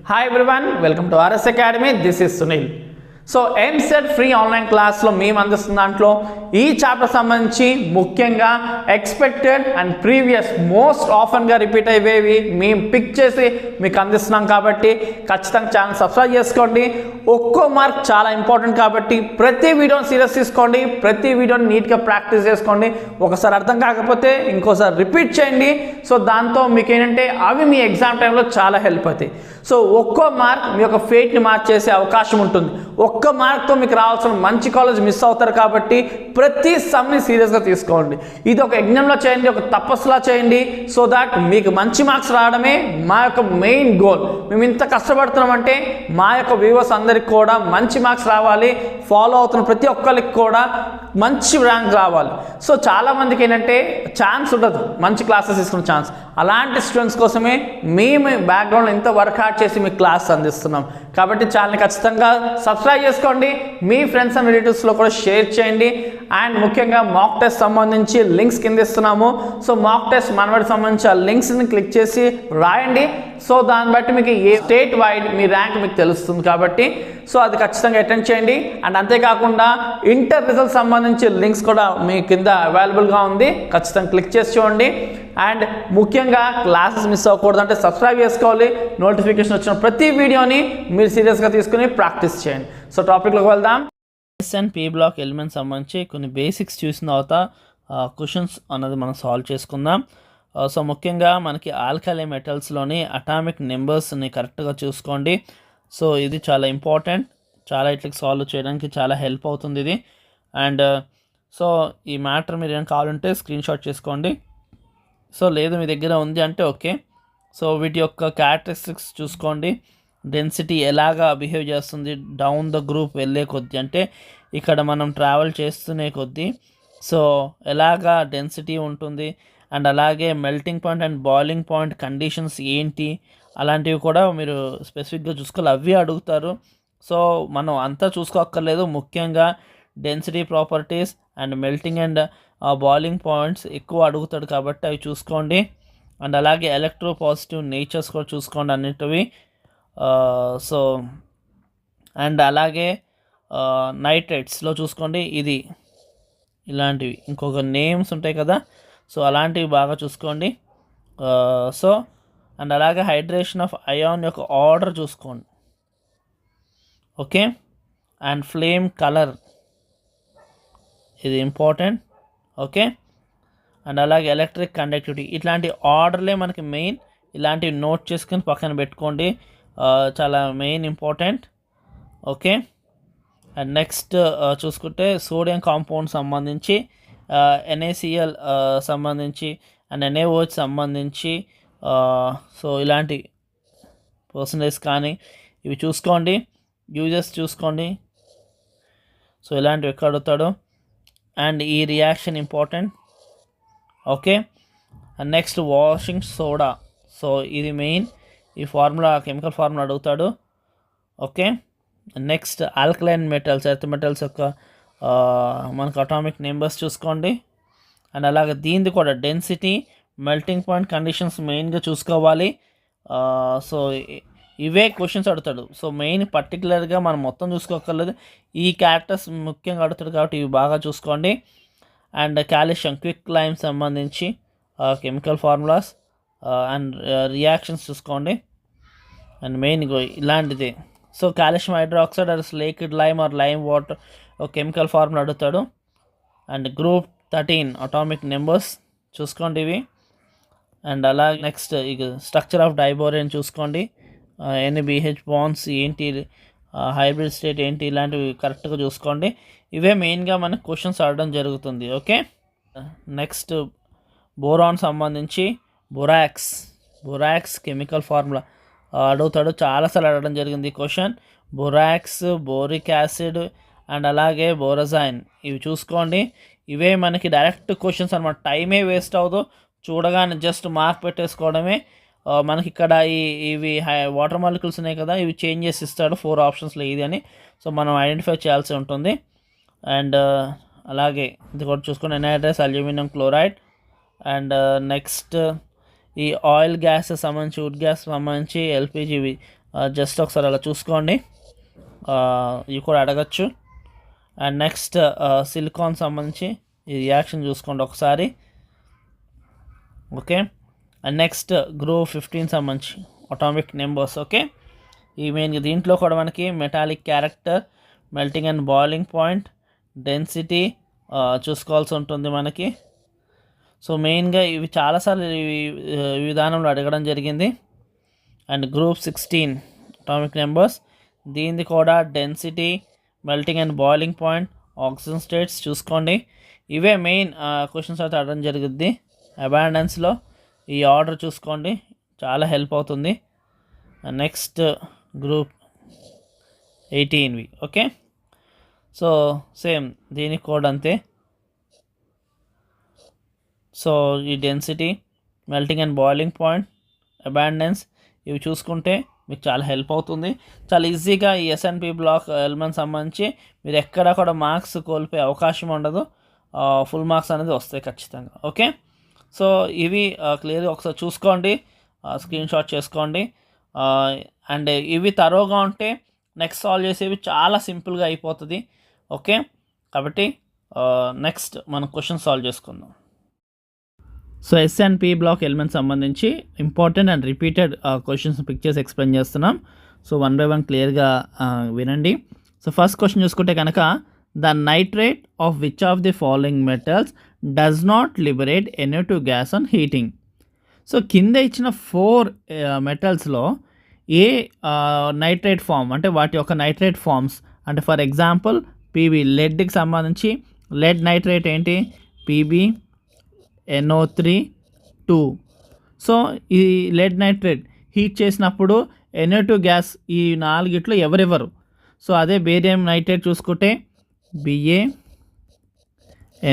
Hi everyone, welcome to RS Academy. This is Sunil. So EAMCET free online క్లాస్లో మేము అందిస్తున్న దాంట్లో ఈ చాప్టర్ సంబంధించి ముఖ్యంగా ఎక్స్పెక్టెడ్ అండ్ ప్రీవియస్ మోస్ట్ ఆఫన్గా రిపీట్ అయ్యేవి మేము పిక్ చేసి మీకు అందిస్తున్నాం కాబట్టి ఖచ్చితంగా ఛానల్ సబ్స్క్రైబ్ చేసుకోండి. ఒక్కో మార్క్ చాలా ఇంపార్టెంట్ కాబట్టి ప్రతి వీడియోని సీరియస్ తీసుకోండి, ప్రతి వీడియోని నీట్గా ప్రాక్టీస్ చేసుకోండి. ఒకసారి అర్థం కాకపోతే ఇంకోసారి రిపీట్ చేయండి. సో దాంతో మీకు ఏంటంటే అవి మీ ఎగ్జామ్ టైంలో చాలా హెల్ప్ అవుతాయి. సో ఒక్కో మార్క్ మీ యొక్క ఫేట్ని మార్చేసే అవకాశం ఉంటుంది. ఒక్క మార్క్తో మీకు రావాల్సిన మంచి కాలేజ్ మిస్ అవుతారు కాబట్టి ప్రతి సమ్ని సీరియస్గా తీసుకోండి. ఇది ఒక యజ్ఞంలో చేయండి, ఒక తపస్సులా చేయండి. సో దాట్ మీకు మంచి మార్క్స్ రావడమే మా యొక్క మెయిన్ గోల్. మేము ఇంత కష్టపడుతున్నామంటే మా యొక్క వ్యూవర్స్ అందరికి కూడా మంచి మార్క్స్ రావాలి, ఫాలో అవుతున్న ప్రతి ఒక్కరికి కూడా మంచి ర్యాంక్ రావాలి. సో చాలామందికి ఏంటంటే ఛాన్స్ ఉండదు మంచి క్లాసెస్ తీసుకున్న ఛాన్స్. అలాంటి స్టూడెంట్స్ కోసమే మేము బ్యాక్గ్రౌండ్లో ఇంత వర్కౌట్ చేసి మీకు క్లాస్ అందిస్తున్నాం. కాబట్టి ఛానల్ని ఖచ్చితంగా సబ్స్క్రైబ్ చేసుకోండి, మీ ఫ్రెండ్స్ అండ్ రిలేటివ్స్లో కూడా షేర్ చేయండి. అండ్ ముఖ్యంగా మాక్ టెస్ట్ సంబంధించి లింక్స్ కింద ఇస్తున్నాము. సో మాక్ టెస్ట్ మనవాడికి సంబంధించి ఆ లింక్స్ని క్లిక్ చేసి రాయండి. సో దాన్ని బట్టి మీకు ఏ స్టేట్ వైడ్ మీ ర్యాంక్ మీకు తెలుస్తుంది కాబట్టి సో అది ఖచ్చితంగా అటెండ్ చేయండి. అండ్ అంతేకాకుండా ఇంటర్ రిజల్ట్ సంబంధించి లింక్స్ కూడా మీ కింద అవైలబుల్గా ఉంది, ఖచ్చితంగా క్లిక్ చేసి చూడండి. అండ్ ముఖ్యంగా క్లాసెస్ మిస్ అవ్వకూడదు అంటే సబ్స్క్రైబ్ చేసుకోవాలి. నోటిఫికేషన్ వచ్చిన ప్రతి వీడియోని మీరు సీరియస్గా తీసుకుని ప్రాక్టీస్ చేయండి. సో టాపిక్లోకి వెళ్దాం. S and p block elements సంబంధించి కొన్ని బేసిక్స్ చూసిన తర్వాత క్వశ్చన్స్ అన్నది మనం సాల్వ్ చేసుకుందాం. సో ముఖ్యంగా మనకి ఆల్కలీ మెటల్స్లోని అటామిక్ నెంబర్స్ని కరెక్ట్గా చూసుకోండి. సో ఇది చాలా ఇంపార్టెంట్, చాలా ఇట్లకి సాల్వ్ చేయడానికి చాలా హెల్ప్ అవుతుంది ఇది. అండ్ సో ఈ మ్యాటర్ మీరు ఏమైనా కావాలంటే స్క్రీన్ షాట్ చేసుకోండి. సో లేదు మీ దగ్గర ఉంది అంటే ఓకే. సో వీటి యొక్క క్యారెక్టరిస్టిక్స్ చూసుకోండి. డెన్సిటీ ఎలాగా బిహేవ్ చేస్తుంది డౌన్ ద గ్రూప్ వెళ్ళే కొద్దీ, అంటే ఇక్కడ మనం ట్రావెల్ చేస్తునే కొద్దీ సో ఎలాగా డెన్సిటీ ఉంటుంది. అండ్ అలాగే melting point and boiling point conditions ఏంటి అలాంటివి కూడా మీరు స్పెసిఫిక్గా చూసుకోవాలి, అవి అడుగుతారు. సో మనం అంతా చూసుకోక్కర్లేదు, ముఖ్యంగా density properties and melting and boiling points ఎక్కువ అడుగుతాడు కాబట్టి అవి చూసుకోండి. అండ్ అలాగే ఎలక్ట్రో పాజిటివ్ నేచర్స్ కూడా చూసుకోండి అన్నిటివి. సో అండ్ అలాగే నైట్రేట్స్లో చూసుకోండి, ఇది ఇలాంటివి ఇంకొక నేమ్స్ ఉంటాయి కదా, సో అలాంటివి బాగా చూసుకోండి. సో అండ్ అలాగే హైడ్రేషన్ ఆఫ్ అయాన్ యొక్క ఆర్డర్ చూసుకోండి, ఓకే. అండ్ ఫ్లేమ్ కలర్ ఇది ఇంపార్టెంట్, ఓకే. అండ్ అలాగే ఎలక్ట్రిక్ కండక్టివిటీ, ఇట్లాంటి ఆర్డర్లే మనకి మెయిన్. ఇలాంటివి నోట్ చేసుకుని పక్కన పెట్టుకోండి, చాలా main important, okay. And next చూసుకుంటే సోడియం కాంపౌండ్ సంబంధించి NaCl సంబంధించి అండ్ NaOH సంబంధించి సో ఇలాంటి పర్సంటేజ్ కానీ ఇవి చూసుకోండి, యూజెస్ చూసుకోండి. సో ఇలాంటివి ఎక్కడ అడుగుతాడు. అండ్ ఈ reaction important, okay. And next washing soda, so ఇది మెయిన్. ఈ ఫార్ములా కెమికల్ ఫార్ములా అడుగుతాడు, okay. Next alkaline metals, earth metals యొక్క మనకు అటామిక్ నెంబర్స్ చూసుకోండి. అండ్ అలాగే దీనిది కూడా డెన్సిటీ, మెల్టింగ్ పాయింట్ కండిషన్స్ మెయిన్గా చూసుకోవాలి. సో ఇవే క్వశ్చన్స్ అడుగుతాడు. సో మెయిన్ పర్టికులర్గా మనం మొత్తం చూసుకోకర్లేదు, ఈ క్యారెక్టర్స్ ముఖ్యంగా అడుగుతాడు కాబట్టి ఇవి బాగా చూసుకోండి. అండ్ కాల్షియం క్విక్ లైమ్ సంబంధించి కెమికల్ ఫార్ములాస్ అండ్ రియాక్షన్స్ చూసుకోండి. అండ్ మెయిన్ ఇలాంటిది. So calcium hydroxide or liquid lime or lime water ఒక కెమికల్ ఫార్ములా అడుగుతాడు. అండ్ గ్రూప్ 13 అటామిక్ నెంబర్స్ చూసుకోండి ఇవి. అండ్ అలాగే నెక్స్ట్ ఇక స్ట్రక్చర్ ఆఫ్ డైబోరేన్ చూసుకోండి, NaBH బాండ్స్ ఏంటి, హైబ్రిడ్ స్టేట్ ఏంటి, ఇలాంటివి కరెక్ట్గా చూసుకోండి. ఇవే మెయిన్గా మనకు క్వశ్చన్స్ అడగడం జరుగుతుంది, ఓకే. నెక్స్ట్ బోరాన్ సంబంధించి బొరాక్స్ కెమికల్ ఫార్ములా అడుగుతాడు, చాలాసార్లు అడగడం జరిగింది question. Borax, boric acid and అలాగే బోరజైన్ ఇవి చూసుకోండి. ఇవే మనకి డైరెక్ట్ క్వశ్చన్స్ అనమాట, టైమే వేస్ట్ అవ్వదు, చూడగానే జస్ట్ మార్క్ పెట్టేసుకోవడమే. మనకి ఇక్కడ ఇవి వాటర్ మాలిక్యూల్స్ ఉన్నాయి కదా, ఇవి చేంజ్ చేసి ఇస్తాడు 4 ఆప్షన్స్లో ఇది అని. సో మనం ఐడెంటిఫై చేయాల్సి ఉంటుంది. అండ్ అలాగే ఇది కూడా చూసుకుని anhydrous aluminium chloride. And next ఈ ఆయిల్ గ్యాస్ సంబంధించి వుడ్ గ్యాస్ సంబంధించి ఎల్పిజి జస్ట్ ఒకసారి అలా చూసుకోండి, ఇవి కూడా అడగచ్చు. అండ్ నెక్స్ట్ సిలికాన్ సంబంధించి ఈ రియాక్షన్ చూసుకోండి ఒకసారి. ఓకే, అండ్ నెక్స్ట్ గ్రూప్ 15 సంబంధించి అటామిక్ నెంబర్స్. ఓకే, ఈ మెయిన్గా దీంట్లో కూడా మనకి metallic character, melting and boiling point, density చూసుకోవాల్సి ఉంటుంది మనకి. సో మెయిన్గా ఇవి చాలాసార్లు ఈ విధానంలో అడగడం జరిగింది. అండ్ గ్రూప్ 16 అటామిక్ నెంబర్స్, దీనిది కూడా density, melting and boiling point, oxygen states చూసుకోండి. ఇవే మెయిన్ క్వశ్చన్స్ అయితే అడగడం జరుగుద్ది. అబాండెన్స్లో ఈ ఆర్డర్ చూసుకోండి, చాలా హెల్ప్ అవుతుంది. నెక్స్ట్ గ్రూప్ 18వి. ఓకే, సో సేమ్ దీనికి కూడా అంతే. సో ఈ density, melting and boiling point, abundance ఇవి చూసుకుంటే మీకు చాలా హెల్ప్ అవుతుంది. చాలా ఈజీగా ఈ ఎస్ఎన్పి బ్లాక్ ఎలిమెంట్ సంబంధించి మీరు ఎక్కడా కూడా మార్క్స్ కోల్పోయే అవకాశం ఉండదు, ఫుల్ మార్క్స్ అనేది వస్తాయి ఖచ్చితంగా. ఓకే, సో ఇవి క్లియర్గా ఒకసారి చూసుకోండి, స్క్రీన్ షాట్ చేసుకోండి. అండ్ ఇవి తరోగా ఉంటే నెక్స్ట్ సాల్వ్ చేసేవి చాలా సింపుల్గా అయిపోతుంది. ఓకే, కాబట్టి నెక్స్ట్ మనం క్వశ్చన్ సాల్వ్ చేసుకుందాం. సో ఎస్ఎన్పి బ్లాక్ ఎలిమెంట్ సంబంధించి important and repeated questions pick చేసి ఎక్స్ప్లెయిన్ చేస్తున్నాం. సో 1 by 1 క్లియర్గా వినండి. సో ఫస్ట్ క్వశ్చన్ చూసుకుంటే కనుక, the nitrate of which of the following metals does not liberate NO2 gas on heating. So కింద ఇచ్చిన 4 మెటల్స్లో ఏ nitrate form అంటే వాటి యొక్క నైట్రేట్ ఫామ్స్ అంటే ఫర్ ఎగ్జాంపుల్ పీబీ, లెడ్కి సంబంధించి లెడ్ నైట్రేట్ ఏంటి, పీబీ NO3 2. సో ఈ లెడ్ నైట్రేట్ హీట్ చేసినప్పుడు NO2 గ్యాస్ ఈ 4 ఎవరెవరు. సో అదే బేరియం నైట్రేట్ చూసుకుంటే BA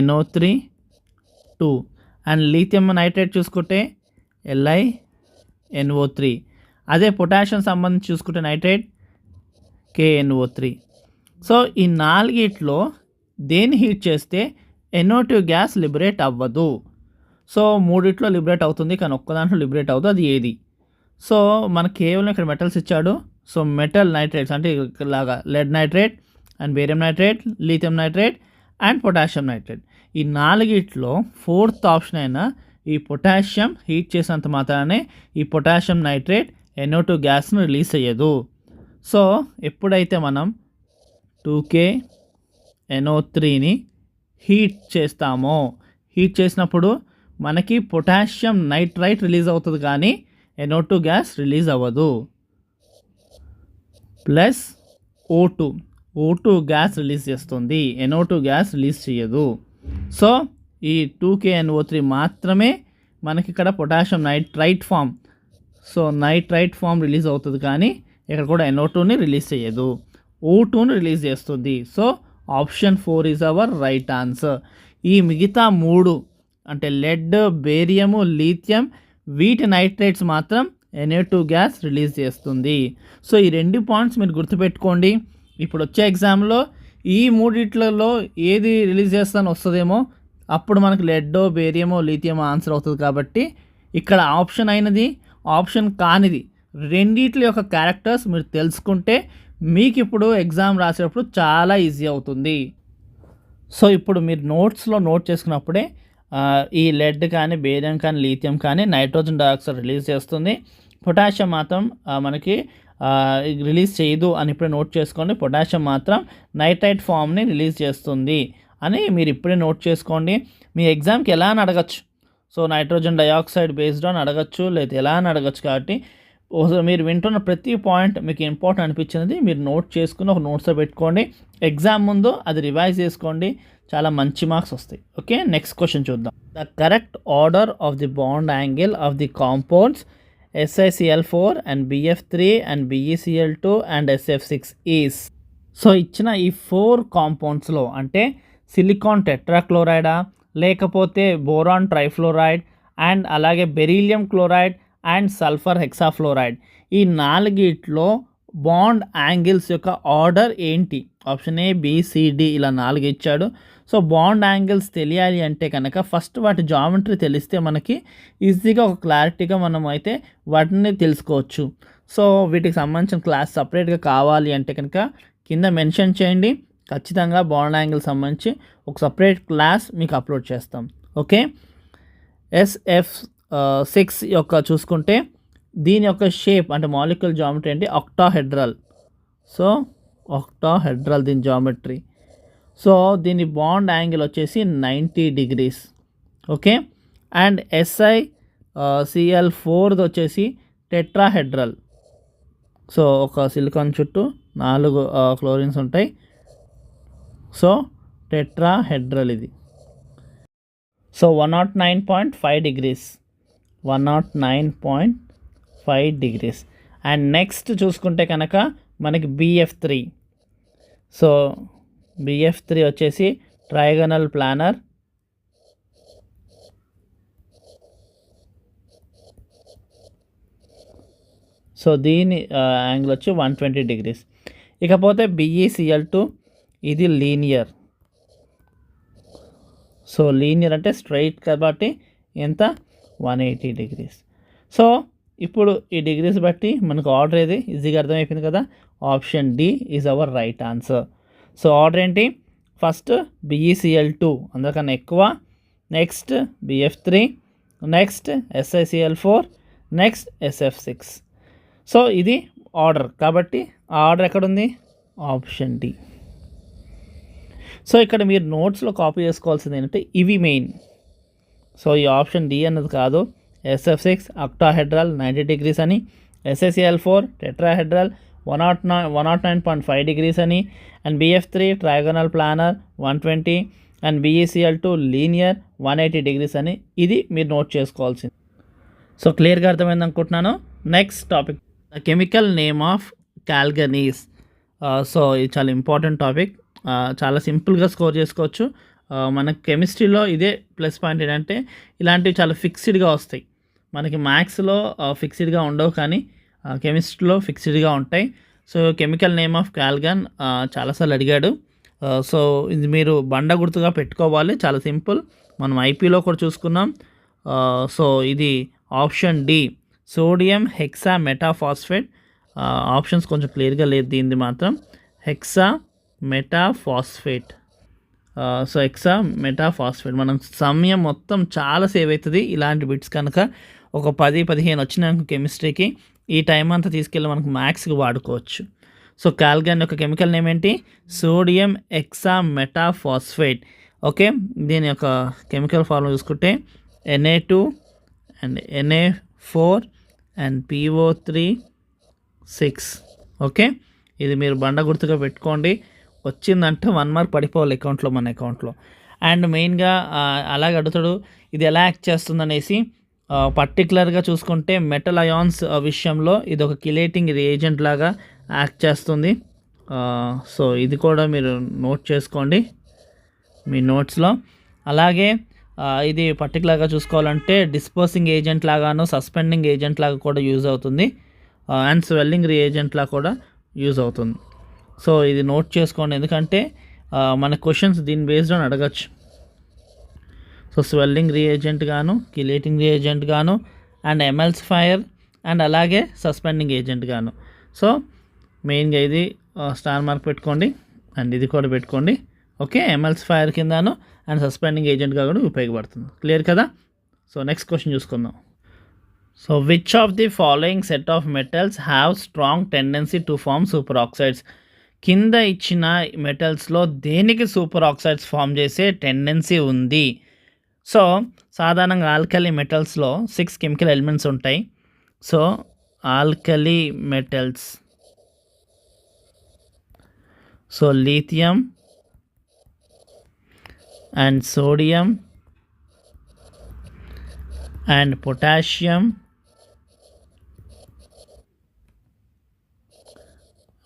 NO3 2 and lithium nitrate చూసుకుంటే LiNO3. అదే పొటాషియం సంబంధించి చూసుకుంటే నైట్రేట్ KNO3. సో ఈ 4 దేన్ని హీట్ చేస్తే NO2 గ్యాస్ లిబరేట్ అవ్వదు. సో 3 లిబరేట్ అవుతుంది, కానీ ఒక్క దాంట్లో లిబరేట్ అవుతుంది, అది ఏది? సో మనకు కేవలం ఇక్కడ మెటల్స్ ఇచ్చాడు. సో మెటల్ నైట్రేట్స్ అంటే ఇలాగా lead nitrate and barium nitrate, lithium nitrate and potassium nitrate. ఈ 4 4th ఆప్షన్ అయిన ఈ పొటాషియం హీట్ చేసినంత మాత్రానే ఈ పొటాషియం నైట్రేట్ NO2 గ్యాస్ను రిలీజ్ అయ్యదు. సో ఎప్పుడైతే మనం 2KNO3ని హీట్ చేస్తామో, హీట్ చేసినప్పుడు మనకి పొటాషియం నైట్రైట్ రిలీజ్ అవుతుంది, కానీ NO2 గ్యాస్ రిలీజ్ అవ్వదు. ప్లస్ O2 గ్యాస్ రిలీజ్ చేస్తుంది, NO2 గ్యాస్ రిలీజ్ చేయదు. సో ఈ 2KNO3 మాత్రమే మనకి ఇక్కడ potassium nitrite form, so nitrite form release అవుతుంది, కానీ ఇక్కడ కూడా NO2ని రిలీజ్ చేయదు, O2ని రిలీజ్ చేస్తుంది. So option 4 is our right answer. ఈ మిగతా 3 అంటే లెడ్, బేరియము, లిథియం వీటి నైట్రేట్స్ మాత్రం NO2 గ్యాస్ రిలీజ్ చేస్తుంది. సో ఈ 2 పాయింట్స్ మీరు గుర్తుపెట్టుకోండి. ఇప్పుడు వచ్చే ఎగ్జామ్లో ఈ 3 ఏది రిలీజ్ చేస్తాను వస్తుందేమో, అప్పుడు మనకు లెడ్, బేరియమో, లిథియం ఆన్సర్ అవుతుంది. కాబట్టి ఇక్కడ ఆప్షన్ అయినది, ఆప్షన్ కానిది 2 యొక్క క్యారెక్టర్స్ మీరు తెలుసుకుంటే మీకు ఇప్పుడు ఎగ్జామ్ రాసేటప్పుడు చాలా ఈజీ అవుతుంది. సో ఇప్పుడు మీరు నోట్స్లో నోట్ చేసుకున్నప్పుడే ఈ లెడ్ కానీ, బేరియం కానీ, లిథియం కానీ నైట్రోజన్ డయాక్సైడ్ రిలీజ్ చేస్తుంది, పొటాషియం మాత్రం మనకి రిలీజ్ చేయదు అని ఇప్పుడే నోట్ చేసుకోండి. పొటాషియం మాత్రం నైట్రైట్ ఫామ్ని రిలీజ్ చేస్తుంది అని మీరు ఇప్పుడే నోట్ చేసుకోండి. మీ ఎగ్జామ్కి ఎలా అని అడగచ్చు. సో నైట్రోజన్ డయాక్సైడ్ బేస్డ్ అని అడగచ్చు, లేదా ఎలా అని అడగచ్చు. కాబట్టి మీరు వింటున్న ప్రతి పాయింట్ మీకు ఇంపార్టెంట్ అనిపించినది మీరు నోట్ చేసుకుని ఒక నోట్స్లో పెట్టుకోండి. ఎగ్జామ్ ముందు అది రివైజ్ చేసుకోండి, చాలా మంచి మార్క్స్ వస్తాయి. ఓకే, నెక్స్ట్ క్వశ్చన్ చూద్దాం. The correct order of the bond angle of the compounds SiCl4 and BF3 and BeCl2 and SF6 is. So ఇచ్చిన ఈ 4 కాంపౌండ్స్లో అంటే సిలికాన్ టెట్రాక్లోరైడా, లేకపోతే బోరాన్ ట్రైఫ్లోరైడ్ అండ్ అలాగే beryllium chloride and sulphur hexafluoride, ఈ 4 bond angles యొక్క order ఏంటి? Option A, B, C, D ఇలా 4 ఇచ్చాడు. సో బాండ్ యాంగిల్స్ తెలియాలి అంటే కనుక ఫస్ట్ వాటి జామెట్రీ తెలిస్తే మనకి ఈజీగా ఒక క్లారిటీగా మనం అయితే వాటిని తెలుసుకోవచ్చు. సో వీటికి సంబంధించిన క్లాస్ సపరేట్గా కావాలి అంటే కనుక కింద మెన్షన్ చేయండి, ఖచ్చితంగా బాండ్ యాంగిల్ సంబంధించి ఒక సపరేట్ క్లాస్ మీకు అప్లోడ్ చేస్తాం. ఓకే, SF6 యొక్క చూసుకుంటే దీని యొక్క షేప్ అంటే మాలిక్యులర్ జామెట్రీ ఏంటి, ఆక్టాహెడ్రల్. సో ఆక్టాహెడ్రల్ దీని జామెట్రీ. సో దీని బాండ్ యాంగిల్ వచ్చేసి 90 degrees. ఓకే, అండ్ SiCl4 వచ్చేసి టెట్రాహెడ్రల్. సో ఒక సిలికాన్ చుట్టూ 4 క్లోరిన్స్ ఉంటాయి. సో టెట్రాహెడ్రల్ ఇది. So 109.5 degrees, 109.5 degrees. And next చూసుకుంటే కనుక మనకి BF3. సో BF3 వచ్చేసి ట్రయాగనల్ ప్లానర్. సో దీని యాంగిల్ వచ్చి 120 degrees. ఇకపోతే BeCl2 ఇది లీనియర్. సో లీనియర్ అంటే స్ట్రైట్ కాబట్టి ఎంత, 180 degrees. సో ఇప్పుడు ఈ డిగ్రీస్ బట్టి మనకు ఆర్డర్ ఏది ఈజీగా అర్థమైపోయింది కదా. Option D is our right answer. So order ఏంటి, ఫస్ట్ BeCl2 అందరికన్నా ఎక్కువ, next BF3, next SiCl4, next SF6. So ఇది ఆర్డర్ కాబట్టి ఆ ఆర్డర్ ఎక్కడుంది, ఆప్షన్ డి. సో ఇక్కడ మీరు నోట్స్లో కాపీ చేసుకోవాల్సింది ఏంటంటే ఇవి మెయిన్. సో ఈ ఆప్షన్ డి అన్నది కాదు, SF6 ఆక్టాహెడ్రల్ 90 degrees అని, SiCl4 టెట్రాహెడ్రల్ 109.5 degrees అని, and BF3 trigonal planar 120, and BeCl2 linear 180 degrees అని. ఇది మీరు నోట్ చేసుకోవాల్సింది. సో క్లియర్గా అర్థమైంది అనుకుంటున్నాను. Next topic, the chemical name of Calgon is. So ఇది చాలా ఇంపార్టెంట్ టాపిక్, చాలా సింపుల్గా స్కోర్ చేసుకోవచ్చు. మనకి కెమిస్ట్రీలో ఇదే ప్లస్ పాయింట్ ఏంటంటే ఇలాంటివి చాలా ఫిక్స్డ్గా వస్తాయి. మనకి మ్యాథ్స్లో ఫిక్స్డ్గా ఉండవు కానీ కెమిస్ట్రీలో ఫిక్స్డ్గా ఉంటాయి. So chemical name of Calgon చాలాసార్లు అడిగాడు. సో ఇది మీరు బండ గుర్తుగా పెట్టుకోవాలి, చాలా సింపుల్. మనం ఐపీలో కూడా చూసుకున్నాం. సో ఇది option D, sodium hexametaphosphate. Options కొంచెం క్లియర్గా లేదు దీనిది మాత్రం, hexametaphosphate. So hexametaphosphate. మనం సమయం మొత్తం చాలా సేవ్ అవుతుంది ఇలాంటి బిట్స్ కనుక ఒక 10-15 వచ్చినాక కెమిస్ట్రీకి ఈ టైం అంతా తీసుకెళ్ళి మనకు మ్యాథ్స్కి వాడుకోవచ్చు. సో కాల్గన్ యొక్క కెమికల్ నేమ్ ఏంటి, సోడియం హెక్సా మెటాఫాస్ఫేట్. ఓకే, దీని యొక్క కెమికల్ ఫార్ములా చూసుకుంటే Na2 and Na4 and PO3 6. Okay, ఇది మీరు బండ గుర్తుగా పెట్టుకోండి, వచ్చిందంటే 1 మార్క్ పడిపోవాలి అకౌంట్లో, మన అకౌంట్లో. అండ్ మెయిన్గా అలాగే అడుగుతాడు ఇది ఎలా యాక్ట్ చేస్తుందనేసి. పర్టికులర్గా చూసుకుంటే మెటల్ అయాన్స్ విషయంలో ఇది ఒక కిలేటింగ్ రియేజెంట్ లాగా యాక్ట్ చేస్తుంది. సో ఇది కూడా మీరు నోట్ చేసుకోండి మీ నోట్స్లో. అలాగే ఇది పర్టికులర్గా చూసుకోవాలంటే డిస్పోసింగ్ ఏజెంట్ లాగాను, సస్పెండింగ్ ఏజెంట్ లాగా కూడా యూజ్ అవుతుంది, అండ్ స్వెల్లింగ్ రియేజెంట్ లాగా కూడా యూజ్ అవుతుంది. సో ఇది నోట్ చేసుకోండి, ఎందుకంటే మన క్వశ్చన్స్ దీని బేస్డ్ అని అడగచ్చు. సో స్వెల్లింగ్ రియేజెంట్ గాను, కిలేటింగ్ రియేజెంట్ గాను, అండ్ ఎమల్సిఫైయర్, అండ్ అలాగే సస్పెండింగ్ ఏజెంట్ గాను. సో మెయిన్గా ఇది స్టార్ మార్క్ పెట్టుకోండి, అండ్ ఇది కూడా పెట్టుకోండి. ఓకే, ఎమల్సిఫైయర్ కిందను అండ్ సస్పెండింగ్ ఏజెంట్గా కూడా ఉపయోగపడుతుంది. క్లియర్ కదా. సో నెక్స్ట్ క్వశ్చన్ చూసుకుందాం. So which of the following set of metals have strong tendency to form super oxides. కింద ఇచ్చిన మెటల్స్లో దేనికి సూపర్ ఆక్సైడ్స్ ఫామ్ చేసే టెండెన్సీ ఉంది. సో సాధారణంగా ఆల్కలీ మెటల్స్లో 6 కెమికల్ ఎలిమెంట్స్ ఉంటాయి. So alkali metals, so lithium and sodium and potassium,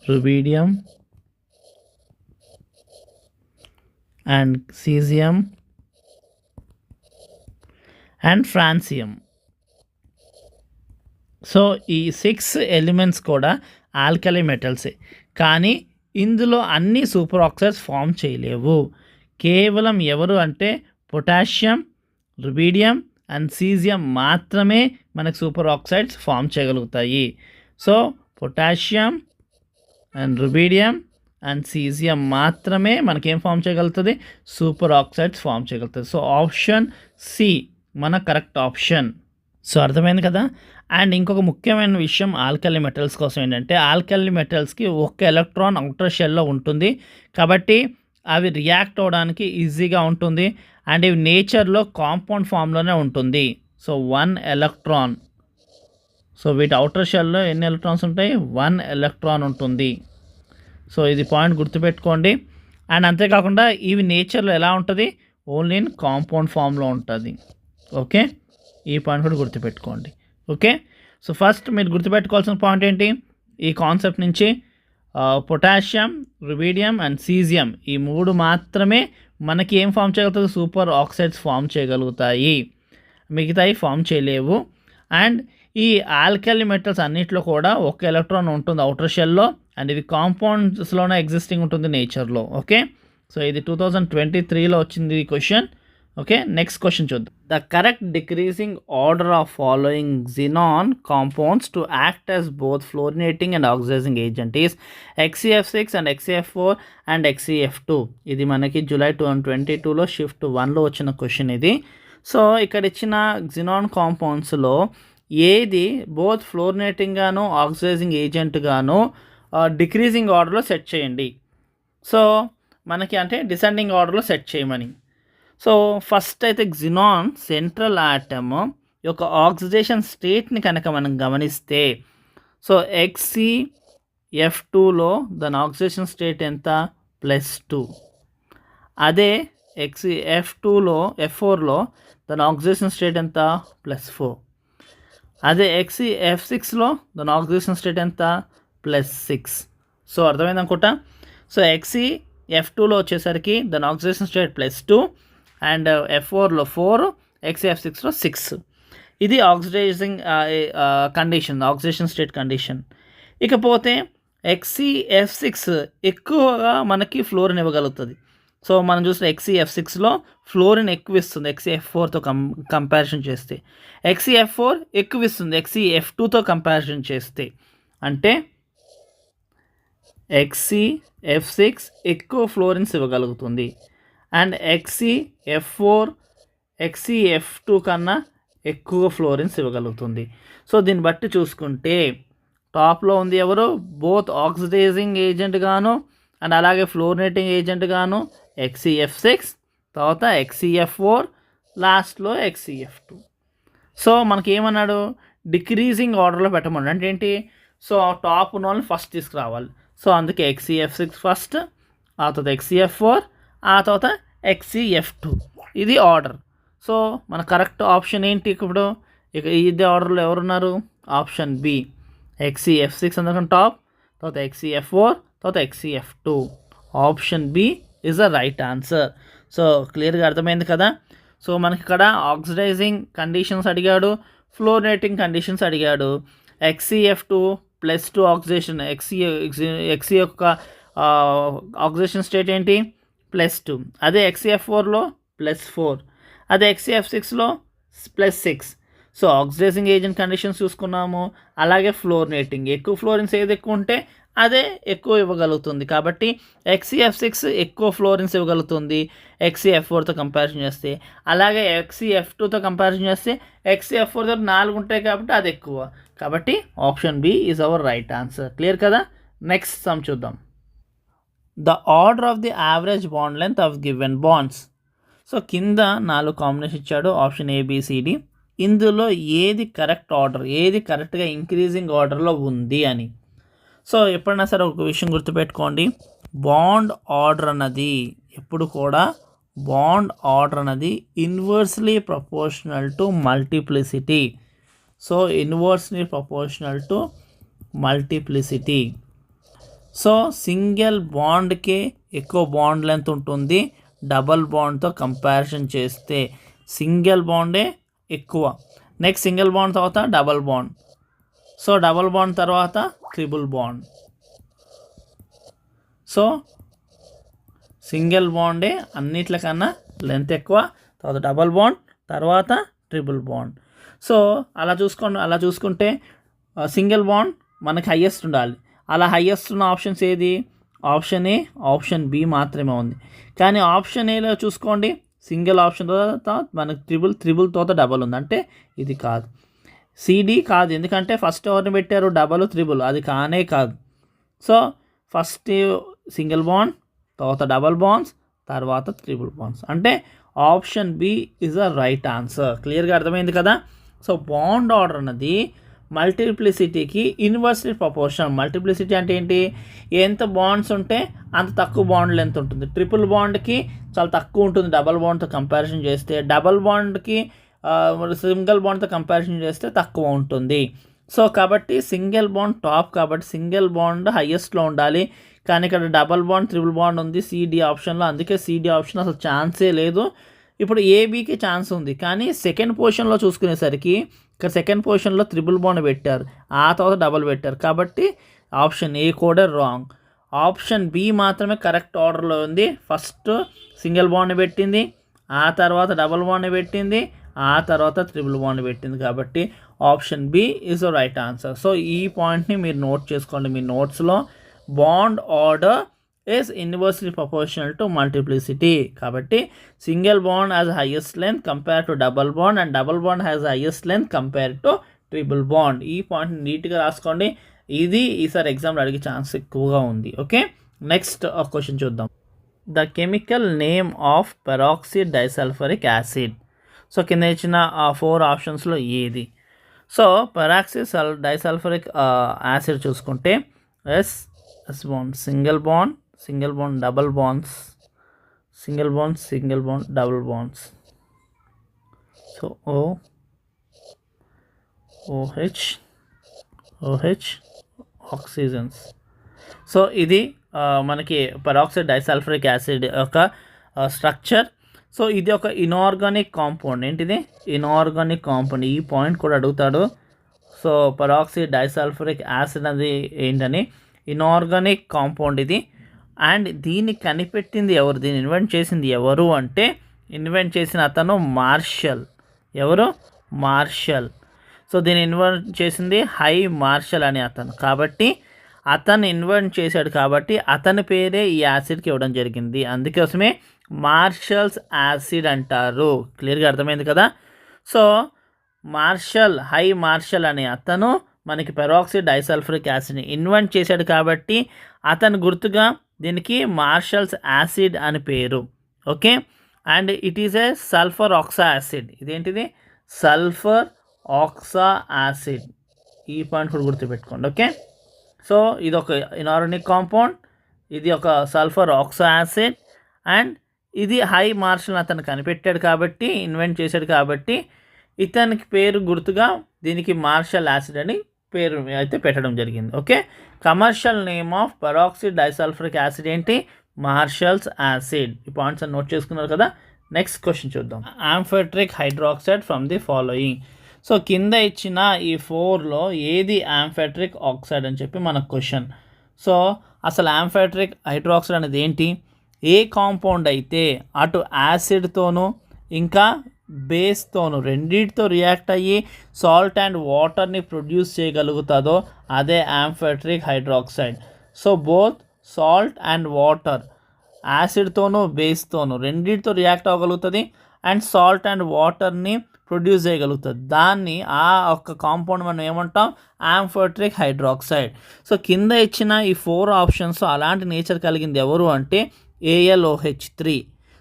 rubidium and caesium and francium. So ఈ 6 elements కూడా ఆల్కలీ మెటల్సే, కానీ ఇందులో అన్ని సూపర్ ఆక్సైడ్స్ ఫామ్ చేయలేవు. కేవలం ఎవరు అంటే పొటాషియం, రుబీడియం అండ్ సీజియం మాత్రమే మనకు సూపర్ ఆక్సైడ్స్ ఫామ్ చేయగలుగుతాయి. So potassium and rubidium and caesium మాత్రమే మనకేం ఫామ్ చేయగలుగుతుంది, సూపర్ ఆక్సైడ్స్ ఫామ్ చేయగలుగుతుంది. సో ఆప్షన్ సి మన కరెక్ట్ ఆప్షన్. సో అర్థమైంది కదా. అండ్ ఇంకొక ముఖ్యమైన విషయం ఆల్కలీ మెటల్స్ కోసం ఏంటంటే, ఆల్కలీ మెటల్స్కి ఒక ఎలక్ట్రాన్ అవుటర్ షెల్లో ఉంటుంది కాబట్టి అవి రియాక్ట్ అవ్వడానికి ఈజీగా ఉంటుంది. అండ్ ఇవి నేచర్లో కాంపౌండ్ ఫామ్లోనే ఉంటుంది. So 1 electron. సో వీటి అవుటర్ షెల్లో ఎన్ని ఎలక్ట్రాన్స్ ఉంటాయి, 1 ఎలక్ట్రాన్ ఉంటుంది. సో ఇది పాయింట్ గుర్తుపెట్టుకోండి. అండ్ అంతేకాకుండా ఇవి నేచర్లో ఎలా ఉంటుంది, ఓన్లీ ఇన్ కాంపౌండ్ ఫామ్లో ఉంటుంది. ఓకే, ఈ పాయింట్ కూడా గుర్తుపెట్టుకోండి. ఓకే, సో ఫస్ట్ మీరు గుర్తుపెట్టుకోవాల్సిన పాయింట్ ఏంటి, ఈ కాన్సెప్ట్ నుంచి పొటాషియం, రుబీడియం అండ్ సీజియం ఈ 3 మాత్రమే మనకి ఏం ఫామ్ చేయగలుగుతుంది, సూపర్ ఆక్సైడ్స్ ఫామ్ చేయగలుగుతాయి, మిగతాయి ఫామ్ చేయలేవు. అండ్ ఈ ఆల్కలీ మెటల్స్ అన్నిట్లో కూడా ఒక ఎలక్ట్రాన్ ఉంటుంది అవుటర్ షెల్లో, అండ్ ఇవి కాంపౌండ్స్లోనే ఎగ్జిస్టింగ్ ఉంటుంది నేచర్లో. ఓకే, సో ఇది 2023లో వచ్చింది ఈ క్వశ్చన్. ఓకే, నెక్స్ట్ క్వశ్చన్ చూద్దాం. The correct decreasing order of following xenon compounds to act as both fluorinating and oxidizing agent is XeF6 and XeF4 and XeF2. ఇది మనకి July 2022లో shift 1లో వచ్చిన question ఇది. So ఇక్కడ ఇచ్చిన xenon కాంపౌండ్స్లో ఏది both fluorinating గాను oxidising agent గాను decreasing ఆర్డర్లో సెట్ చేయండి. సో మనకి అంటే డిసెండింగ్ ఆర్డర్లో సెట్ చేయమని. సో ఫస్ట్ అయితే xenon సెంట్రల్ ఆటమ్ యొక్క ఆక్సిడేషన్ స్టేట్ని కనుక మనం గమనిస్తే, సో XeF2లో దాని ఆక్సిడేషన్ స్టేట్ ఎంత, +2. అదే F4లో దాని ఆక్సిడేషన్ స్టేట్ ఎంత, +4. అదే XeF6లో దాని ఆక్సిడేషన్ స్టేట్ ఎంత, +6. సో అర్థమైంది అనుకుంటా. సో XeF2లో వచ్చేసరికి దాని ఆక్సిడేషన్ స్టేట్ +2 అండ్ F4లో 4, XeF6లో 6. ఇది oxidising condition, oxidation state condition. ఇకపోతే XeF6 ఎక్కువగా మనకి ఫ్లోరిన్ ఇవ్వగలుగుతుంది. సో మనం చూసిన XeF6లో ఫ్లోరిన్ ఎక్కువ ఇస్తుంది XeF4తో కంపారిజన్ చేస్తే. XeF4 ఎక్కువ ఇస్తుంది XeF2తో కంపారిజన్ చేస్తే. అంటే XeF6 ఎక్కువ ఫ్లోరిన్స్ ఇవ్వగలుగుతుంది అండ్ XeF4 XeF2 కన్నా ఎక్కువ ఫ్లోరిన్స్ ఇవ్వగలుగుతుంది. సో దీన్ని బట్టి చూసుకుంటే టాప్లో ఉంది ఎవరు, బోత్ ఆక్సిడైజింగ్ ఏజెంట్ గాను అండ్ అలాగే ఫ్లోరినేటింగ్ ఏజెంట్ గాను XeF6, తర్వాత XeF4, లాస్ట్లో XeF2. సో మనకి ఏమన్నాడు, డిక్రీజింగ్ ఆర్డర్లో పెట్టమన్నాడు. అంటే ఏంటి, సో టాప్ ఉన్న వాళ్ళని ఫస్ట్ తీసుకురావాలి. సో అందుకే XeF6 ఫస్ట్, ఆ తర్వాత XeF4, ఆ తర్వాత XeF2. ఇది ఆర్డర్. సో మన కరెక్ట్ ఆప్షన్ ఏంటి ఇప్పుడు, ఇక ఇది ఆర్డర్లో ఎవరున్నారు, ఆప్షన్ బి. XeF6 అందుకని టాప్, తర్వాత XeF4, తర్వాత XeF2. Option B is the right answer. So క్లియర్గా అర్థమైంది కదా. సో మనకి ఇక్కడ ఆక్సిడైజింగ్ కండిషన్స్ అడిగాడు, ఫ్లోరినేటింగ్ కండిషన్స్ అడిగాడు. XeF2 +2 ఆక్సిడేషన్, Xe యొక్క ఆక్సిడేషన్ స్టేట్ ఏంటి, +2. అదే XeF4లో +4, అదే XeF6లో +6. సో ఆక్సిడైజింగ్ ఏజెంట్ కండిషన్స్ చూసుకున్నాము, అలాగే ఫ్లోరినేటింగ్, ఎక్కువ ఫ్లోరిన్స్ ఏది ఎక్కువ ఉంటే అదే ఎక్కువ ఇవ్వగలుగుతుంది. కాబట్టి XeF6 ఎక్కువ ఫ్లోరిన్స్ ఇవ్వగలుగుతుంది XeF4తో కంపారిజన్ చేస్తే. అలాగే XeF2తో కంపారిజన్ చేస్తే XeF4తో 4 ఉంటాయి కాబట్టి అది ఎక్కువ. కాబట్టి option B is our right answer. Clear కదా. నెక్స్ట్ సమ్ చూద్దాం. The order of the average bond length of given bonds. So కింద 4 కాంబినేషన్ ఇచ్చాడు, ఆప్షన్ ABCD. ఇందులో ఏది కరెక్ట్ ఆర్డర్, ఏది కరెక్ట్గా ఇంక్రీజింగ్ ఆర్డర్లో ఉంది అని. సో ఎప్పుడైనా సరే ఒక విషయం గుర్తుపెట్టుకోండి, బాండ్ ఆర్డర్ అన్నది ఎప్పుడు కూడా బాండ్ ఆర్డర్ అన్నది inversely proportional to multiplicity. So inversely proportional to multiplicity. So single బాండ్కే ఎక్కువ బాండ్ లెంత్ ఉంటుంది, డబల్ బాండ్తో కంపారిజన్ చేస్తే సింగిల్ బాండే ఎక్కువ. నెక్స్ట్ సింగిల్ బాండ్ తర్వాత double bond, so double bond తర్వాత ట్రిపుల్ బాండ్. సో సింగిల్ బాండే అన్నిట్లకన్నా లెంత్ ఎక్కువ, తర్వాత డబల్ బాండ్, తర్వాత ట్రిపుల్ బాండ్. సో అలా చూసుకుంటే సింగిల్ బాండ్ మనకి హయ్యెస్ట్ ఉండాలి. అలా హయ్యెస్ట్ ఉన్న ఆప్షన్స్ ఏది? ఆప్షన్ ఏ, ఆప్షన్ బి మాత్రమే ఉంది. కానీ ఆప్షన్ ఏలో చూసుకోండి, సింగిల్ ఆప్షన్ తర్వాత మనకు త్రిబుల్ తర్వాత డబల్ ఉంది, అంటే ఇది కాదు. సిడి కాదు, ఎందుకంటే ఫస్ట్ ఎవరిని పెట్టారు? డబల్ త్రిబుల్, అది కానే కాదు. సో ఫస్ట్ సింగిల్ బాండ్, తర్వాత డబల్ బాండ్స్, తర్వాత త్రిబుల్ బాండ్స్, అంటే option B is the right answer. క్లియర్గా అర్థమైంది కదా? సో బాండ్ ఆర్డర్ అన్నది మల్టిప్లిసిటీకి ఇన్వర్స్లీ ప్రపోర్షనల్. మల్టిప్లిసిటీ అంటే ఏంటి? ఎంత బాండ్స్ ఉంటే అంత తక్కువ బాండ్ లెంత్ ఉంటుంది. ట్రిపుల్ బాండ్కి చాలా తక్కువ ఉంటుంది డబల్ బాండ్తో కంపారిజన్ చేస్తే, డబల్ బాండ్కి సింగిల్ బాండ్తో కంపారిజన్ చేస్తే తక్కువ ఉంటుంది. సో కాబట్టి సింగిల్ బాండ్ టాప్, కాబట్టి సింగిల్ బాండ్ హైయెస్ట్లో ఉండాలి. కానీ ఇక్కడ డబల్ బాండ్ త్రిబుల్ బాండ్ ఉంది సిడి ఆప్షన్లో, అందుకే సిడి ఆప్షన్ అసలు ఛాన్సే లేదు. ఇప్పుడు ఏబీకి ఛాన్స్ ఉంది, కానీ సెకండ్ పొజిషన్లో చూసుకునేసరికి ఇక్కడ సెకండ్ పొజిషన్లో త్రిబుల్ బాండ్ పెట్టారు, ఆ తర్వాత డబల్ పెట్టారు, కాబట్టి ఆప్షన్ ఏ కూడా రాంగ్. ఆప్షన్ బి మాత్రమే కరెక్ట్ ఆర్డర్లో ఉంది. ఫస్ట్ సింగిల్ బాండ్ పెట్టింది, ఆ తర్వాత డబల్ బాండ్ పెట్టింది, ఆ తర్వాత త్రిబుల్ బాండ్ పెట్టింది, కాబట్టి option B is the right answer. So ఈ పాయింట్ని మీరు నోట్ చేసుకోండి మీ నోట్స్లో. Bond order is inversely proportional to multiplicity. కాబట్టి single bond has highest length compared to double bond and double bond has highest length compared to triple bond. ఈ point నీట్గా రాసుకోండి, ఇది ఈసారి ఎగ్జామ్లో అడిగే ఛాన్స్ ఎక్కువగా ఉంది. ఓకే, నెక్స్ట్ క్వశ్చన్ చూద్దాం. The chemical name of peroxydisulphuric acid. So కింద ఇచ్చిన 4 ఆప్షన్స్లో ఏది? సో పెరాక్సీ డైసల్ఫరిక్ యాసిడ్ చూసుకుంటే S bond, single bond, single bond, double bonds, single bond, single bond, double bonds. So OH oxygens. So ఇది మనకి peroxide disulphuric acid యొక్క structure. So ఇది ఒక ఇనార్గానిక్ కాంపౌండ్. ఏంటిది? Inorganic compound. ఈ point కూడా అడుగుతాడు. సో పెరాక్సైడ్ డైసల్ఫరిక్ యాసిడ్ అనేది ఏంటని, ఇనార్గానిక్ కాంపౌండ్ ఇది. అండ్ దీన్ని కనిపెట్టింది ఎవరు, దీన్ని ఇన్వెంట్ చేసింది ఎవరు అంటే, ఇన్వెంట్ చేసిన అతను మార్షల్. ఎవరు? మార్షల్. సో దీన్ని ఇన్వెంట్ చేసింది హై మార్షల్ అనే అతను, కాబట్టి అతను ఇన్వెంట్ చేశాడు, కాబట్టి అతని పేరే ఈ యాసిడ్కి ఇవ్వడం జరిగింది. అందుకోసమే మార్షల్స్ యాసిడ్ అంటారు. క్లియర్గా అర్థమైంది కదా? సో హై మార్షల్ అనే అతను మనకి పెరాక్సైడ్ డైసల్ఫరిక్ యాసిడ్ని ఇన్వెంట్ చేశాడు, కాబట్టి అతను గుర్తుగా దీనికి మార్షల్స్ యాసిడ్ అని పేరు. Okay, and it is a sulphur ఆక్సా acid. ఇదేంటిది? Sulphur ఆక్సా acid. ఈ పాయింట్ కూడా గుర్తుపెట్టుకోండి. ఓకే, సో ఇది ఒక ఇనార్గానిక్ కాంపౌండ్, ఇది ఒక సల్ఫర్ ఆక్సా యాసిడ్, అండ్ ఇది హై మార్షల్ అతను కనిపెట్టాడు కాబట్టి, ఇన్వెంట్ చేశాడు కాబట్టి ఇతనికి పేరు గుర్తుగా దీనికి మార్షల్ యాసిడ్ అని పేరు అయితే పెట్టడం జరిగింది. Okay, commercial name of peroxide disulphuric acid ఏంటి? Marshall's acid. ఈ పాయింట్స్ అని నోట్ చేసుకున్నారు కదా? నెక్స్ట్ క్వశ్చన్ చూద్దాం. Amphoteric hydroxide from the following. So కింద ఇచ్చిన ఈ 4లో ఏది ఆంఫిట్రిక్ ఆక్సైడ్ అని చెప్పి మనకు క్వశ్చన్. సో అసలు ఆంఫిట్రిక్ హైడ్రాక్సైడ్ అనేది ఏంటి? ఏ కాంపౌండ్ అయితే అటు యాసిడ్తోనూ ఇంకా బేస్తోను రెండింటితో రియాక్ట్ అయ్యి సాల్ట్ అండ్ వాటర్ని ప్రొడ్యూస్ చేయగలుగుతుందో అదే amphoteric hydroxide. So both salt and water, యాసిడ్తోనూ బేస్తోనూ రెండింటితో రియాక్ట్ అవ్వగలుగుతుంది అండ్ సాల్ట్ అండ్ వాటర్ని ప్రొడ్యూస్ చేయగలుగుతుంది. దాన్ని ఆ ఒక్క కాంపౌండ్ మనం ఏమంటాం? ఆంఫిట్రిక్ హైడ్రాక్సైడ్. సో కింద ఇచ్చిన ఈ 4 ఆప్షన్స్ అలాంటి నేచర్ కలిగింది ఎవరు అంటే AlOH3.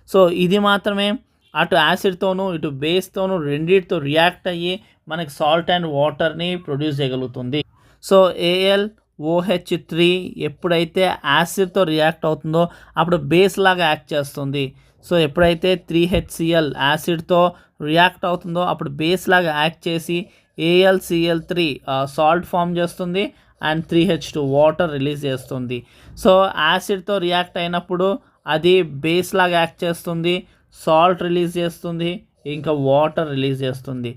సో ఇది మాత్రమే అటు యాసిడ్తోనూ ఇటు బేస్తోనూ రెండింటితో రియాక్ట్ అయ్యి మనకి సాల్ట్ అండ్ వాటర్ని ప్రొడ్యూస్ చేయగలుగుతుంది. సో AlOH3 ఎప్పుడైతే యాసిడ్తో రియాక్ట్ అవుతుందో అప్పుడు బేస్ లాగా యాక్ట్ చేస్తుంది. సో ఎప్పుడైతే 3HCl యాసిడ్తో రియాక్ట్ అవుతుందో అప్పుడు బేస్ లాగా యాక్ట్ చేసి AlCl3 సాల్ట్ ఫామ్ చేస్తుంది అండ్ 3H2 వాటర్ రిలీజ్ చేస్తుంది. సో యాసిడ్తో రియాక్ట్ అయినప్పుడు అది బేస్ లాగా యాక్ట్ చేస్తుంది, సాల్ట్ రిలీజ్ చేస్తుంది, ఇంకా వాటర్ రిలీజ్ చేస్తుంది.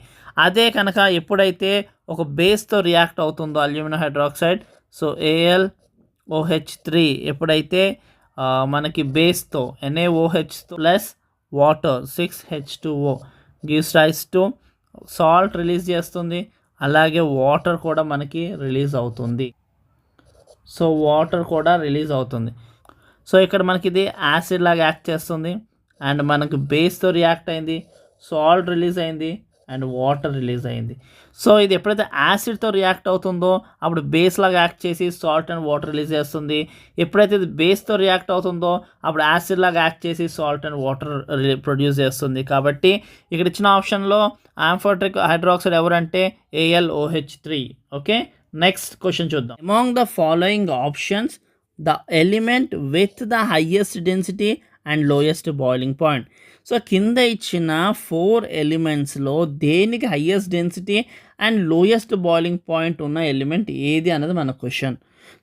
అదే కనుక ఎప్పుడైతే ఒక బేస్తో రియాక్ట్ అవుతుందో అల్యూమినియం హైడ్రాక్సైడ్, సో AlOH3 ఎప్పుడైతే మనకి బేస్తో NaOH plus water 6H2O gives rise to salt release చేస్తుంది. అలాగే వాటర్ కూడా మనకి రిలీజ్ అవుతుంది. సో వాటర్ కూడా రిలీజ్ అవుతుంది. సో ఇక్కడ మనకి ఇది యాసిడ్ లాగా యాక్ట్ చేస్తుంది అండ్ మనకి బేస్తో రియాక్ట్ అయింది, సాల్ట్ రిలీజ్ అయింది అండ్ వాటర్ రిలీజ్ అయింది. సో ఇది ఎప్పుడైతే యాసిడ్తో రియాక్ట్ అవుతుందో అప్పుడు బేస్ లాగా యాక్ట్ చేసి సాల్ట్ అండ్ వాటర్ రిలీజ్ చేస్తుంది. ఎప్పుడైతే ఇది బేస్తో రియాక్ట్ అవుతుందో అప్పుడు యాసిడ్ లాగా యాక్ట్ చేసి సాల్ట్ అండ్ వాటర్ ప్రొడ్యూస్ చేస్తుంది. కాబట్టి ఇక్కడ ఇచ్చిన ఆప్షన్లో ఆంఫోటరిక్ హైడ్రాక్సైడ్ ఎవరంటే AlOH3. ఓకే, నెక్స్ట్ క్వశ్చన్ చూద్దాం. Among the following options the element with the highest density and lowest boiling point. So కింద ఇచ్చిన 4 ఎలిమెంట్స్లో దేనికి highest density and lowest boiling point ఉన్న ఎలిమెంట్ ఏది అన్నది మన క్వశ్చన్.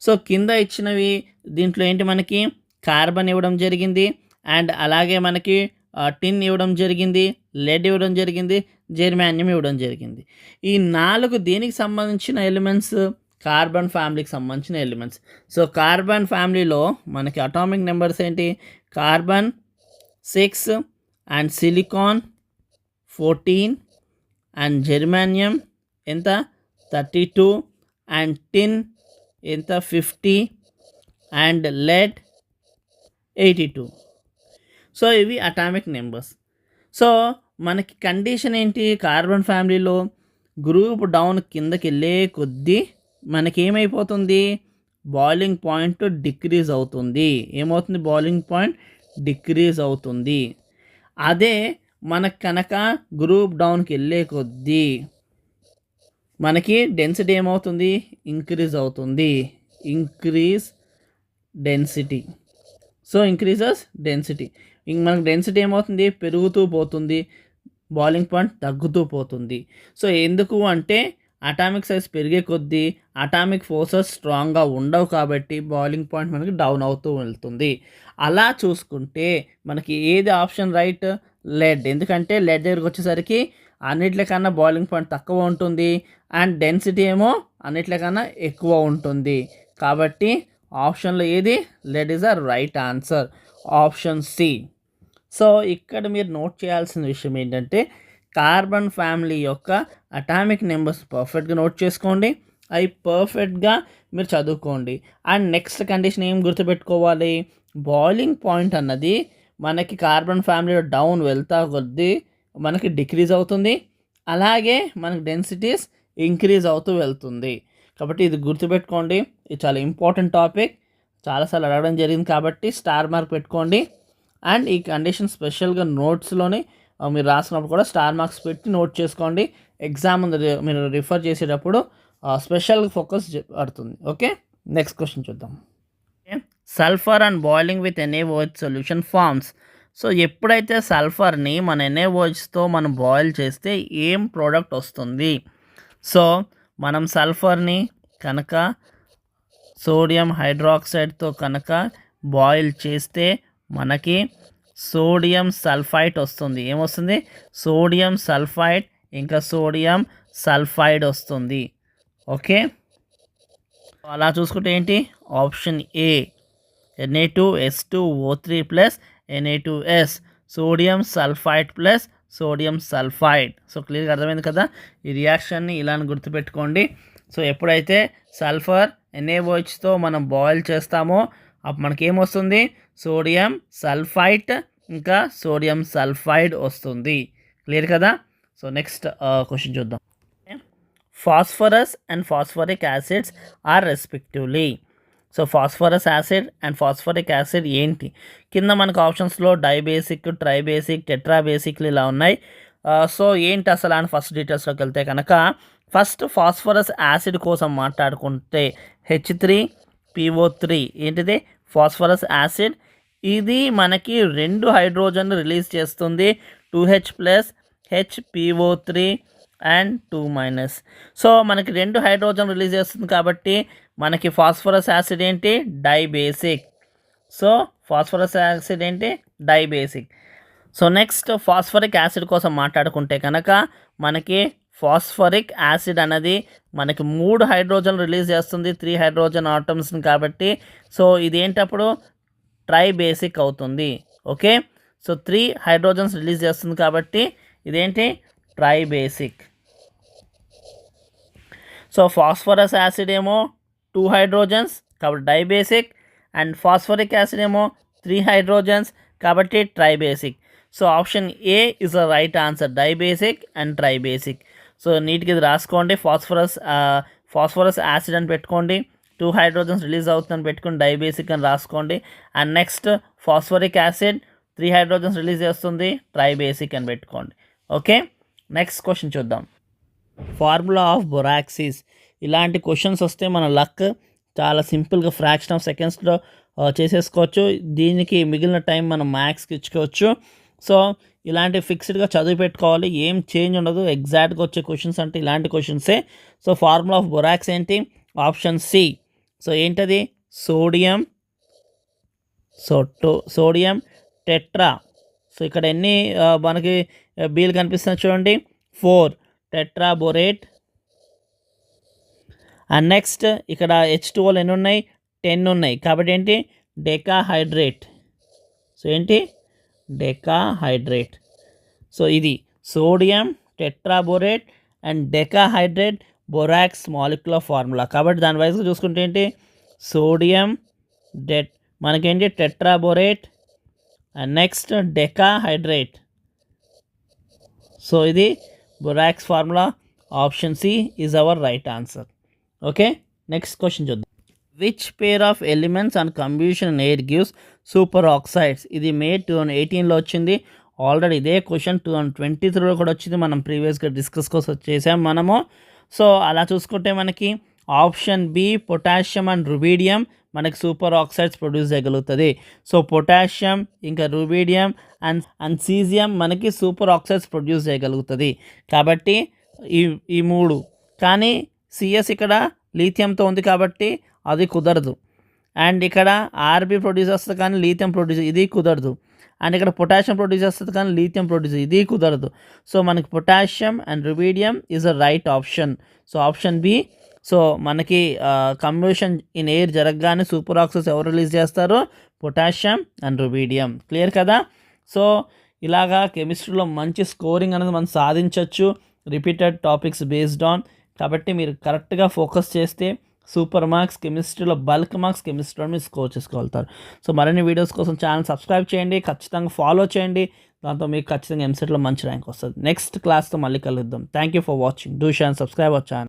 సో కింద ఇచ్చినవి దీంట్లో ఏంటి, మనకి కార్బన్ ఇవ్వడం జరిగింది అండ్ అలాగే మనకి టిన్ ఇవ్వడం జరిగింది, లెడ్ ఇవ్వడం జరిగింది, జెర్మానియం ఇవ్వడం జరిగింది. ఈ 4 దేనికి సంబంధించిన ఎలిమెంట్స్, కార్బన్ ఫ్యామిలీకి సంబంధించిన ఎలిమెంట్స్. సో కార్బన్ ఫ్యామిలీలో మనకి అటామిక్ నెంబర్స్ ఏంటి, కార్బన్ 6 అండ్ సిలికాన్ 14 అండ్ జెర్మానియం ఎంత 32 అండ్ టిన్ ఎంత 50 అండ్ లెడ్ 82. సో ఇవి అటామిక్ నెంబర్స్. సో మనకి కండిషన్ ఏంటి, కార్బన్ ఫ్యామిలీలో గ్రూప్ డౌన్ కిందకి వెళ్ళే కొద్దీ మనకి ఏమైపోతుంది, బాయిలింగ్ పాయింట్ డిక్రీజ్ అవుతుంది. ఏమవుతుంది, బాయిలింగ్ పాయింట్ డిక్రీజ్ అవుతుంది. అదే మనకు కనుక గ్రూప్ డౌన్కి వెళ్ళే కొద్దీ మనకి డెన్సిటీ ఏమవుతుంది, ఇంక్రీజ్ అవుతుంది. Increase density. So increases density. మనకు డెన్సిటీ ఏమవుతుంది, పెరుగుతూ పోతుంది, బాయిలింగ్ పాయింట్ తగ్గుతూ పోతుంది. సో ఎందుకు అంటే అటామిక్ సైజ్ పెరిగే కొద్దీ అటామిక్ ఫోర్సెస్ స్ట్రాంగ్గా ఉండవు కాబట్టి బాయిలింగ్ పాయింట్ మనకి డౌన్ అవుతూ వెళ్తుంది. అలా చూసుకుంటే మనకి ఏది ఆప్షన్ రైట్, లెడ్. ఎందుకంటే లెడ్ దగ్గరికి వచ్చేసరికి అన్నిట్లకన్నా బాయిలింగ్ పాయింట్ తక్కువ ఉంటుంది అండ్ డెన్సిటీ ఏమో అన్నిట్లకన్నా ఎక్కువ ఉంటుంది. కాబట్టి ఆప్షన్లో ఏది, lead is the right answer, option C. So ఇక్కడ మీరు నోట్ చేయాల్సిన విషయం ఏంటంటే కార్బన్ ఫ్యామిలీ యొక్క అటామిక్ నెంబర్స్ పర్ఫెక్ట్గా నోట్ చేసుకోండి, అవి పర్ఫెక్ట్గా మీరు చదువుకోండి. అండ్ నెక్స్ట్ కండిషన్ ఏం గుర్తుపెట్టుకోవాలి, బాయిలింగ్ పాయింట్ అన్నది మనకి కార్బన్ ఫ్యామిలీలో డౌన్ వెళ్తా కొద్దీ మనకి డిక్రీజ్ అవుతుంది, అలాగే మనకి డెన్సిటీస్ ఇంక్రీజ్ అవుతూ వెళ్తుంది. కాబట్టి ఇది గుర్తుపెట్టుకోండి, ఇది చాలా ఇంపార్టెంట్ టాపిక్, చాలాసార్లు అడగడం జరిగింది కాబట్టి స్టార్ మార్క్ పెట్టుకోండి. అండ్ ఈ కండిషన్ స్పెషల్గా నోట్స్లోని మీరు రాసినప్పుడు కూడా స్టార్ మార్క్స్ పెట్టి నోట్ చేసుకోండి. ఎగ్జామ్ మీరు రిఫర్ చేసేటప్పుడు స్పెషల్ ఫోకస్ పడుతుంది. ఓకే, నెక్స్ట్ క్వశ్చన్ చూద్దాం. Sulphur and boiling with NaOH solution forms. So ఎప్పుడైతే సల్ఫర్ని మన NaOHతో మనం బాయిల్ చేస్తే ఏం ప్రోడక్ట్ వస్తుంది. సో మనం సల్ఫర్ని కనుక సోడియం హైడ్రాక్సైడ్తో కనుక బాయిల్ చేస్తే మనకి సోడియం సల్ఫైట్ వస్తుంది. ఏమొస్తుంది, సోడియం సల్ఫైట్ ఇంకా సోడియం సల్ఫైడ్ వస్తుంది. ఓకే, అలా చూసుకుంటే ఏంటి, option A Na2S2O3 plus Na2S, sodium sulphite plus sodium sulphide. So క్లియర్గా అర్థమైంది కదా, ఈ రియాక్షన్ని ఇలా గుర్తుపెట్టుకోండి. సో ఎప్పుడైతే సల్ఫర్ NaOHతో మనం బాయిల్ చేస్తామో అప్పుడు మనకేమొస్తుంది, సోడియం సల్ఫైట్ ఇంకా సోడియం సల్ఫైడ్ వస్తుంది. క్లియర్ కదా. సో నెక్స్ట్ క్వశ్చన్ చూద్దాం. Phosphorous and phosphoric acids are respectively. So phosphorous acid and phosphoric acid ఏంటి, కింద మనకు ఆప్షన్స్లో డైబేసిక్, ట్రైబేసిక్, టెట్రాబేసిక్లు ఇలా ఉన్నాయి. సో ఏంటి అసలు అని ఫస్ట్ డీటెయిల్స్లోకి వెళ్తే కనుక ఫస్ట్ ఫాస్ఫరస్ యాసిడ్ కోసం మాట్లాడుకుంటే H3PO3 ఏంటిది, ఫాస్ఫరస్ యాసిడ్. ఇది మనకి 2 హైడ్రోజన్ రిలీజ్ చేస్తుంది, 2H plus HPO3 and 2-. So మనకి 2 హైడ్రోజన్ రిలీజ్ చేస్తుంది కాబట్టి మనకి ఫాస్ఫరస్ యాసిడ్ ఏంటి, డైబేసిక్. సో ఫాస్ఫరస్ యాసిడ్ ఏంటి, dibasic. So next phosphoric acid కోసం మాట్లాడుకుంటే కనుక మనకి ఫాస్ఫరిక్ యాసిడ్ అనేది మనకి 3 హైడ్రోజన్ రిలీజ్ చేస్తుంది, 3 హైడ్రోజన్ ఆటమ్స్ని కాబట్టి సో ఇదేంటప్పుడు ట్రైబేసిక్ అవుతుంది. ఓకే, సో 3 హైడ్రోజన్స్ రిలీజ్ చేస్తుంది కాబట్టి ఇదేంటి, ట్రైబేసిక్. సో ఫాస్ఫరస్ యాసిడ్ ఏమో 2 హైడ్రోజన్స్ కాబట్టి డైబేసిక్, అండ్ ఫాస్ఫరిక్ యాసిడ్ ఏమో 3 హైడ్రోజన్స్ కాబట్టి tribasic. So option A is the right answer, dibasic and tribasic. So నీట్గా ఇది రాసుకోండి, ఫాస్ఫరస్ యాసిడ్ అని పెట్టుకోండి, 2 హైడ్రోజన్స్ రిలీజ్ అవుతుందని పెట్టుకుని డైబేసిక్ అని రాసుకోండి. And next phosphoric acid 3 hydrogens release చేస్తుంది, ట్రైబేసిక్ అని పెట్టుకోండి. ఓకే, నెక్స్ట్ క్వశ్చన్ చూద్దాం. Formula of borax is. ఇలాంటి క్వశ్చన్స్ వస్తే మన లక్, చాలా సింపుల్గా ఫ్రాక్షన్ ఆఫ్ సెకండ్స్లో చేసేసుకోవచ్చు. దీనికి మిగిలిన టైం మనం మ్యాథ్స్కి ఇచ్చుకోవచ్చు. సో ఇలాంటి ఫిక్స్డ్గా చదివి పెట్టుకోవాలి, ఏం చేంజ్ ఉండదు. ఎగ్జాక్ట్గా వచ్చే క్వశ్చన్స్ అంటే ఇలాంటి క్వశ్చన్సే. సో ఫార్ములా ఆఫ్ బొరాక్స్ ఏంటి? Option C. సో ఏంటది? సోడియం. Sodium tetra. సో ఇక్కడ ఎన్ని మనకి బీలు కనిపిస్తున్నాయి చూడండి, 4 టెట్రాబొరేట్. అండ్ నెక్స్ట్ ఇక్కడ H2O ఎన్ని ఉన్నాయి? 10 ఉన్నాయి. కాబట్టి ఏంటి? డెకాహైడ్రేట్. సో ఏంటి? డెకాహైడ్రేట్. సో ఇది sodium tetraborate and decahydrate borax molecular formula. కాబట్టి దాని వైజ్గా చూసుకుంటే ఏంటి? సోడియం మనకేంటి? Tetraborate and next decahydrate. So ఇది borax formula. Option C is our right answer. Okay, next question చూద్దాం. Which pair of elements and combustion in air gives superoxides? ఇది May 2018లో వచ్చింది. ఆల్రెడీ ఇదే క్వశ్చన్ 2023లో కూడా వచ్చింది, మనం ప్రీవియస్గా డిస్కస్ కోసం చేసాం మనము. సో అలా చూసుకుంటే మనకి option B potassium and rubidium మనకి సూపర్ ఆక్సైడ్స్ ప్రొడ్యూస్ చేయగలుగుతుంది. సో పొటాషియం ఇంకా రుబీడియం అండ్ సీజియం మనకి సూపర్ ఆక్సైడ్స్ ప్రొడ్యూస్ చేయగలుగుతుంది. కాబట్టి ఈ 3. కానీ సిఎస్ ఇక్కడ లీథియంతో ఉంది కాబట్టి అది కుదరదు. అండ్ ఇక్కడ ఆర్బి ప్రొడ్యూస్ చేస్తుంది కానీ లీథియం ప్రొడ్యూస్, ఇది కుదరదు. అండ్ ఇక్కడ పొటాషియం ప్రొడ్యూస్ చేస్తుంది కానీ లీథియం ప్రొడ్యూస్, ఇది కుదరదు. సో మనకి potassium and rubidium is a right option. So option B. So మనకి కంబషన్ ఇన్ ఎయిర్ జరగగానే సూపర్ ఆక్సైడ్స్ ఎవరు రిలీజ్ చేస్తారో? Potassium and rubidium. క్లియర్ కదా? సో ఇలాగా కెమిస్ట్రీలో మంచి స్కోరింగ్ అనేది మనం సాధించవచ్చు, రిపీటెడ్ టాపిక్స్ బేస్డ్ ఆన్. కాబట్టి మీరు కరెక్ట్గా ఫోకస్ చేస్తే సూపర్ మార్క్స్ కెమిస్ట్రీలో, బల్క్ మార్క్స్ కెమిస్ట్రీలో మీరు స్కోర్ చేసుకోగలుగుతారు. సో మరిన్ని వీడియోస్ కోసం ఛానల్ సబ్స్క్రైబ్ చేయండి, ఖచ్చితంగా ఫాలో చేయండి. దాంతో మీకు ఖచ్చితంగా ఎంసెట్లో మంచి ర్యాంక్ వస్తుంది. నెక్స్ట్ క్లాస్తో మళ్ళీ కలుద్దాం. Thank you for watching. Do share and subscribe our channel.